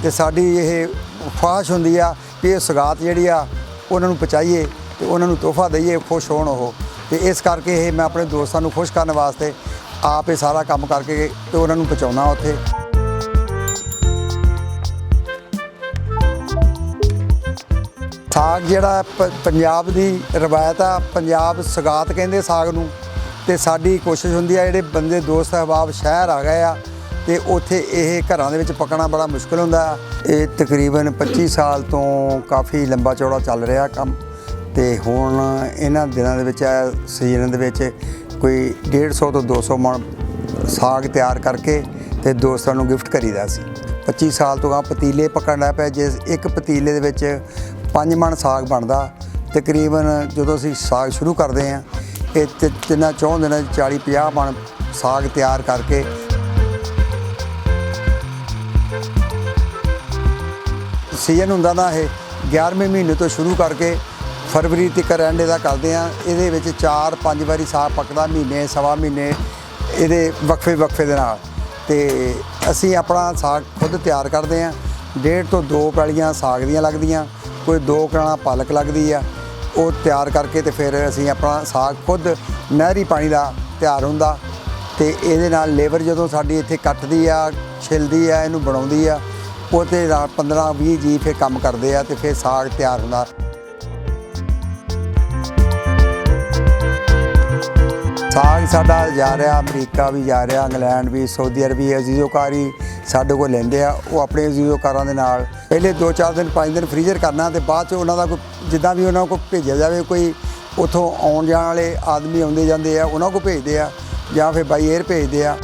ਤੇ ਸਾਡੀ ਇਹ ख्वाहिश ਹੁੰਦੀ ਆ ਕਿ ਇਹ ਸੌਗਾਤ ਜਿਹੜੀ ਆ ਉਹਨਾਂ ਨੂੰ ਪਹੁੰਚਾਈਏ ਤੇ ਉਹਨਾਂ ਨੂੰ ਤੋਹਫਾ ਦਈਏ, ਖੁਸ਼ ਹੋਣ ਉਹ। ਤੇ ਇਸ ਕਰਕੇ ਇਹ ਮੈਂ ਆਪਣੇ ਦੋਸਤਾਂ ਨੂੰ ਖੁਸ਼ ਕਰਨ ਵਾਸਤੇ ਆਪ ਇਹ ਸਾਰਾ ਕੰਮ ਕਰਕੇ ਤੇ ਉਹਨਾਂ ਨੂੰ ਪਹੁੰਚਾਉਣਾ ਉੱਥੇ। ਸਾਗ ਜਿਹੜਾ ਪੰਜਾਬ ਦੀ ਰਵਾਇਤ ਆ, ਪੰਜਾਬ ਸੌਗਾਤ ਕਹਿੰਦੇ ਸਾਗ ਨੂੰ। ਤੇ ਸਾਡੀ ਕੋਸ਼ਿਸ਼ ਹੁੰਦੀ ਆ ਜਿਹੜੇ ਬੰਦੇ ਦੋਸਤ ਅਹਿਬਾਬ ਸ਼ਹਿਰ ਆ ਗਏ ਆ ਤੇ ਉੱਥੇ ਇਹ ਘਰਾਂ ਦੇ ਵਿੱਚ ਪੱਕਣਾ ਬੜਾ ਮੁਸ਼ਕਿਲ ਹੁੰਦਾ। ਇਹ ਤਕਰੀਬਨ 25 ਸਾਲ ਤੋਂ ਕਾਫੀ ਲੰਬਾ ਚੌੜਾ ਚੱਲ ਰਿਹਾ ਕੰਮ। ਤੇ ਹੁਣ ਇਹਨਾਂ ਦਿਨਾਂ ਦੇ ਵਿੱਚ ਸੀਜ਼ਨ ਦੇ ਵਿੱਚ ਕੋਈ 150 ਤੋਂ 200 ਮਣ ਸਾਗ ਤਿਆਰ ਕਰਕੇ ਤੇ ਦੋਸਤਾਂ ਨੂੰ ਗਿਫਟ ਕਰੀਦਾ ਸੀ। 25 ਸਾਲ ਤੋਂ ਪਤੀਲੇ ਪੱਕਣ ਲੱਗ ਪਏ। ਜੇ ਇੱਕ ਪਤੀਲੇ ਦੇ ਵਿੱਚ 5 ਮਣ ਸਾਗ ਬਣਦਾ, ਤਕਰੀਬਨ ਜਦੋਂ ਅਸੀਂ ਸਾਗ ਸ਼ੁਰੂ ਕਰਦੇ ਹਾਂ ਇਹ ਤਿੰਨਾਂ ਚੌਂ ਦਿਨਾਂ 'ਚ 40-50 ਮਣ ਸਾਗ ਤਿਆਰ ਕਰਕੇ ਸੀਜ਼ਨ ਹੁੰਦਾ ਨਾ ਇਹ 11ਵੇਂ ਮਹੀਨੇ ਤੋਂ ਸ਼ੁਰੂ ਕਰਕੇ ਫਰਵਰੀ ਤੱਕ ਐਂਡ ਇਹਦਾ ਕਰਦੇ ਆ। ਇਹਦੇ ਵਿੱਚ 4-5 ਵਾਰੀ ਸਾਗ ਪੱਕਦਾ, ਮਹੀਨੇ ਸਵਾ ਮਹੀਨੇ ਇਹਦੇ ਵਕਫੇ ਦੇ ਨਾਲ। ਤੇ ਅਸੀਂ ਆਪਣਾ ਸਾਗ ਖੁਦ ਤਿਆਰ ਕਰਦੇ ਆ। 1.5 ਤੋਂ 2 ਪੈਲੀਆਂ ਸਾਗ ਦੀਆਂ ਲੱਗਦੀਆਂ, ਕੋਈ 2 ਕਰਾਣਾ ਪਾਲਕ ਲੱਗਦੀ ਆ। ਉਹ ਤਿਆਰ ਕਰਕੇ ਤੇ ਫਿਰ ਅਸੀਂ ਆਪਣਾ ਸਾਗ ਖੁਦ ਨਹਿਰੀ ਪਾਣੀ ਦਾ ਤਿਆਰ ਹੁੰਦਾ। ਤੇ ਇਹਦੇ ਨਾਲ ਲੇਬਰ ਜਦੋਂ ਸਾਡੀ ਇੱਥੇ ਕੱਟਦੀ ਆ, ਛਿਲਦੀ ਆ, ਇਹਨੂੰ ਬਣਾਉਂਦੀ ਆ, ਉਹ ਤੇ 15-20 ਜੀ ਫਿਰ ਕੰਮ ਕਰਦੇ ਆ ਤੇ ਫਿਰ ਸਾਗ ਤਿਆਰ ਹੁੰਦਾ। ਸਾਗ ਸਾਡਾ ਜਾ ਰਿਹਾ ਅਮਰੀਕਾ ਵੀ ਜਾ ਰਿਹਾ, ਇੰਗਲੈਂਡ ਵੀ, ਸਾਊਦੀ ਅਰਬੀ, ਅਜ਼ੀਜ਼ੋਕਾਰੀ ਸਾਡੇ ਕੋਲ ਲੈਂਦੇ ਆ। ਉਹ ਆਪਣੇ ਅਜ਼ੀਜ਼ੋਕਾਰਾਂ ਦੇ ਨਾਲ ਪਹਿਲੇ 2-4 ਦਿਨ 5 ਦਿਨ ਫਰੀਜ਼ਰ ਕਰਨਾ ਤੇ ਬਾਅਦ 'ਚ ਉਹਨਾਂ ਦਾ ਕੋਈ ਜਿੱਦਾਂ ਵੀ ਉਹਨਾਂ ਕੋਲ ਭੇਜਿਆ ਜਾਵੇ। ਕੋਈ ਉੱਥੋਂ ਆਉਣ ਜਾਣ ਵਾਲੇ ਆਦਮੀ ਆਉਂਦੇ ਜਾਂਦੇ ਆ, ਉਹਨਾਂ ਕੋਲ ਭੇਜਦੇ ਆ ਜਾਂ ਫਿਰ ਬਾਈ 에ਅਰ ਭੇਜਦੇ ਆ।